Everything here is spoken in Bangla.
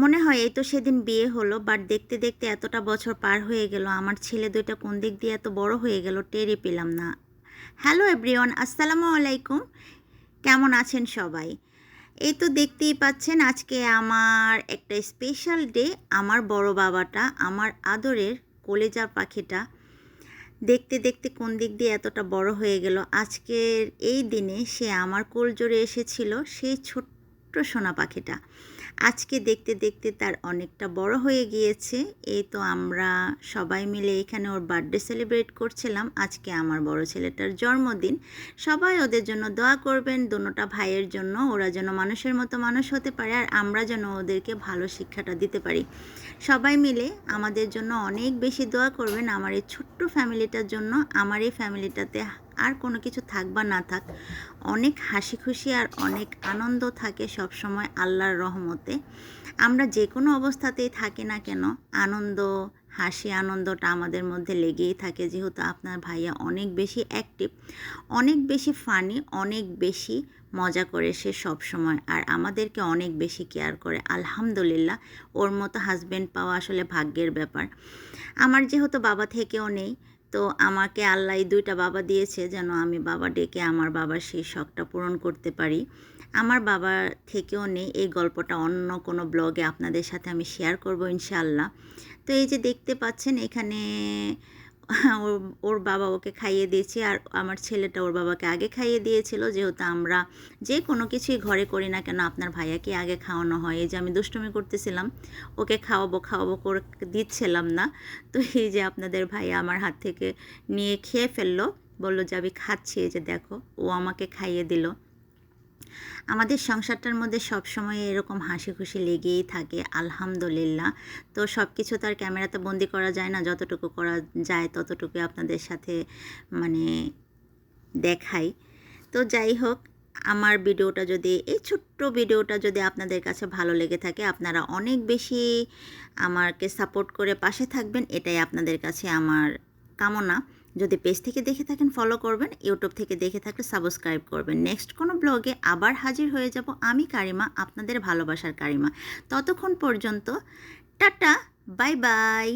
মনে হয় এই তো সেদিন বিয়ে হলো, বাট দেখতে দেখতে এতটা বছর পার হয়ে গেল, আমার ছেলে দুইটা কোন দিক দিয়ে এত বড় হয়ে গেল টেরই পেলাম না। হ্যালো এভরিওয়ান, আসসালামু আলাইকুম। কেমন আছেন সবাই? এই তো দেখতেই পাচ্ছেন আজকে আমার একটা স্পেশাল ডে। আমার বড় বাবাটা, আমার আদরের কলেজার পাখিটা দেখতে দেখতে কোন দিক দিয়ে এতটা বড় হয়ে গেল। আজকের এই দিনে সে আমার কোলজোড়ে এসেছিল, সেই ছোট্ট সোনা পাখিটা আজকে দেখতে দেখতে তার অনেকটা বড় হয়ে গিয়েছে। এই তো আমরা সবাই মিলে এখানে ওর বার্থডে সেলিব্রেট করছিলাম। আজকে আমার বড় ছেলেটার জন্মদিন। সবাই ওদের জন্য দোয়া করবেন, দোনোটা ভাইয়ের জন্য, ওরা যেন মানুষের মতো মানুষ হতে পারে আর আমরা যেন ওদেরকে ভালো শিক্ষাটা দিতে পারি। সবাই মিলে আমাদের জন্য অনেক বেশি দোয়া করবেন, আমার এই ছোট্ট ফ্যামিলিটার জন্য। আমার এই ফ্যামিলিটাতে আর কোনো কিছু থাক বা না থাক, অনেক হাসি খুশি আর অনেক আনন্দ থাকে সব সময় আল্লাহর রহমতে। আমরা যে কোনো অবস্থাতেই থাকি না কেন, আনন্দ, হাসি, আনন্দটা আমাদের মধ্যে লেগেই থাকে। যেহেতু আপনার ভাইয়া অনেক বেশি অ্যাক্টিভ, অনেক বেশি ফানি, অনেক বেশি মজা করে সে সব সময়, আর আমাদেরকে অনেক বেশি কেয়ার করে। আলহামদুলিল্লাহ, ওর মতো হাজব্যান্ড পাওয়া আসলে ভাগ্যের ব্যাপার। আমার যেহেতু বাবা থেকেও নেই, তো আমাকে আল্লাহ এই দুইটা বাবা দিয়েছে যেন আমি বাবা ডেকে আমার বাবার সেই শখটা পূরণ করতে পারি। আমার বাবা থেকেও নেই, এই গল্পটা অন্য কোনো ব্লগে আপনাদের সাথে আমি শেয়ার করব ইনশাআল্লাহ। তো এই যে দেখতে পাচ্ছেন এখানে ওর ওর বাবা ওকে খাইয়ে দিয়েছে, আর আমার ছেলেটা ওর বাবাকে আগে খাইয়ে দিয়েছিল। যেহেতু আমরা যে কোনো কিছুই ঘরে করি না কেন আপনার ভাইয়াকে আগে খাওয়ানো হয়। এই যে আমি দুষ্টুমি করতেছিলাম, ওকে খাওয়াবো খাওয়াবো করে দিচ্ছিলাম না, তো এই যে আপনাদের ভাইয়া আমার হাত থেকে নিয়ে খেয়ে ফেললো, বললো যে আমি খাচ্ছি, এই যে দেখো ও আমাকে খাইয়ে দিল। আমাদের সংসারটার মধ্যে সব সময় এরকম হাসি খুশি লেগেই থাকে আলহামদুলিল্লাহ। তো সব কিছু তো আর ক্যামেরাতে বন্দি করা যায় না, যতটুকু করা যায় ততটুকু আপনাদের সাথে মানে দেখাই। তো যাই হোক, আমার ভিডিওটা যদি, এই ছোট্ট ভিডিওটা যদি আপনাদের কাছে ভালো লেগে থাকে, আপনারা অনেক বেশি আমাকে সাপোর্ট করে পাশে থাকবেন, এটাই আপনাদের কাছে আমার কামনা। যদি পেজ থেকে দেখে থাকেন ফলো করবেন, ইউটিউব থেকে দেখে থাকলে সাবস্ক্রাইব করবেন। নেক্সট কোনো ব্লগে আবার হাজির হয়ে যাব আমি, কারিমা, আপনাদের ভালোবাসার কারিমা। ততক্ষণ পর্যন্ত টাটা, বাই বাই।